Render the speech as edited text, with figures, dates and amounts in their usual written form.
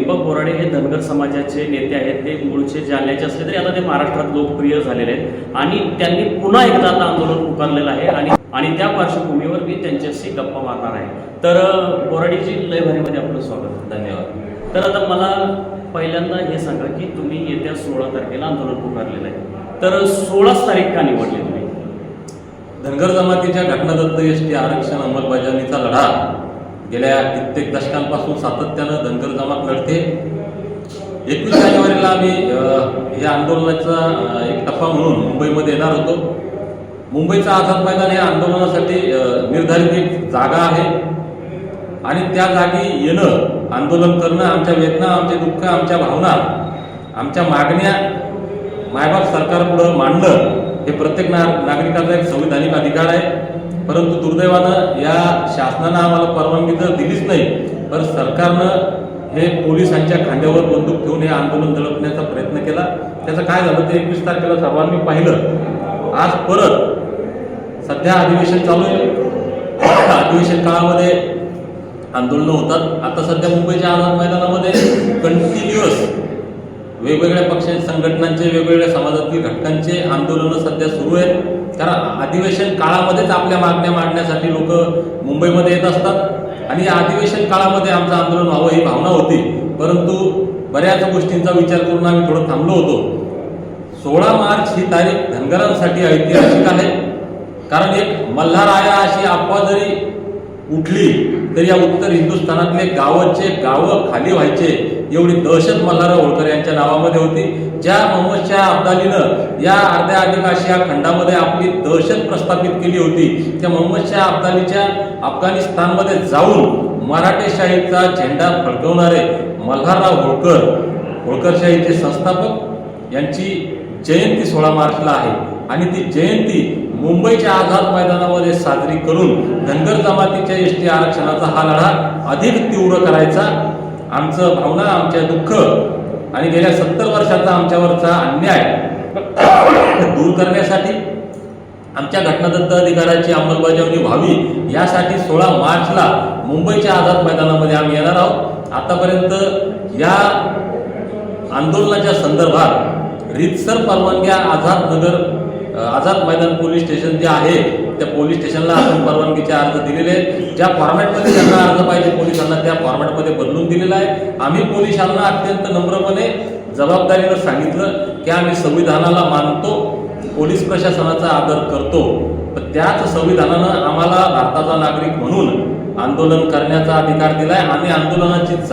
दीपक बोराडे हे धनगर समाजाचे नेते आहेत। ते मूळचे जालन्याचे असले तरी आता ते महाराष्ट्रात लोकप्रिय झालेले आहेत आणि त्यांनी पुन्हा एकदा आता आंदोलन पुकारलेलं आहे आणि त्या पार्श्वभूमीवर मी त्यांच्याशी गप्पा मारणार आहे। तर बोराडेजी, लय भारीमध्ये आपलं स्वागत, धन्यवाद। तर आता मला पहिल्यांदा हे सांगा की तुम्ही येत्या 16 तारखेला आंदोलन पुकारलेलं आहे, तर 16 तारीख का निवडली तुम्ही? धनगर जमातीच्या घटनादत्त एसटी आरक्षण अंमलबजावणीचा लढा गेल्या कित्येक दशकांपासून सातत्यानं धनगर जमात लढते। 21 जानेवारीला आम्ही या आंदोलनाचा एक टप्पा म्हणून मुंबईमध्ये येणार होतो। मुंबईचा आझाद मैदान या आंदोलनासाठी निर्धारित एक जागा आहे आणि त्या जागी येणं, आंदोलन करणं, आमच्या वेदना, आमचे दुःख, आमच्या भावना, आमच्या मागण्या मायबाप सरकारपुढं मांडणं हे प्रत्येक नागरिकाचा एक संविधानिक अधिकार आहे। परंतु दुर्दैवानं या शासनानं आम्हाला परवानगी तर दिलीच नाही, तर सरकारनं हे पोलिसांच्या खांद्यावर बंदूक ठेवून हे आंदोलन दडपण्याचा प्रयत्न केला। त्याचं काय झालं ते 21 तारखेला सर्वांनी पाहिलं। आज परत सध्या अधिवेशन चालू आहे। अधिवेशन काळामध्ये आंदोलनं होतात। आता सध्या मुंबईच्या आझाद मैदानामध्ये कंटिन्युअस वेगवेगळ्या पक्षांच्या, संघटनांचे, वेगवेगळ्या समाजातील घटकांचे आंदोलनं सध्या सुरू आहेत। कारण अधिवेशन काळामध्येच आपल्या मागण्या मांडण्यासाठी लोक मुंबईमध्ये येत असतात आणि या अधिवेशन काळामध्ये आमचं आंदोलन व्हावं ही भावना होती। परंतु बऱ्याच गोष्टींचा विचार करून आम्ही थोडं थांबलो होतो। 16 मार्च ही तारीख धनगरांसाठी ऐतिहासिक आहे। कारण एक मल्हार अशी अफवा जरी उठली तरी या उत्तर हिंदुस्थानातले गावं खाली व्हायचे एवढी दहशत मल्हार होळकर यांच्या नावामध्ये होती। ज्या मोहम्मद शाह अब्दालीनं या अर्ध्या अधिक आशिया खंडामध्ये आपली दहशत प्रस्थापित केली होती, त्या मोहम्मद शाह अब्दालीच्या अफगाणिस्तानमध्ये जाऊन मराठेशाहीचा झेंडा फडकवणारे मल्हारराव होळकरशाहीचे संस्थापक यांची जयंती 16 मार्चला आहे आणि ती जयंती मुंबईच्या आझाद मैदानामध्ये साजरी करून धनगर जमातीच्या एसटी आरक्षणाचा हा लढा अधिक तीव्र करायचा, आमचं भावना, आमच्या दुःख आणि गेल्या 70 वर्षाचा आमच्यावरचा अन्याय दूर करण्यासाठी, आमच्या घटनादत्त अधिकाराची अंमलबजावणी व्हावी यासाठी 16 मार्चला मुंबईच्या आझाद मैदानामध्ये आम्ही येणार आहोत। आतापर्यंत या आंदोलनाच्या संदर्भात रीतसर परवानग्या आझाद मैदान पोलीस स्टेशन जे आहे त्या पोलीस स्टेशनला आपण परवानगीचे अर्ज दिलेले आहेत। ज्या फॉर्मॅटमध्ये त्यांना अर्ज पाहिजे पोलिसांना त्या फॉर्मॅटमध्ये बदलून दिलेला आहे। आम्ही पोलिसांना अत्यंत नम्रपणे, जबाबदारीनं सांगितलं की आम्ही संविधानाला मानतो, पोलीस प्रशासनाचा आदर करतो, पण त्याच संविधानानं आम्हाला भारताचा नागरिक म्हणून आंदोलन करण्याचा अधिकार दिलाय आणि आंदोलनाची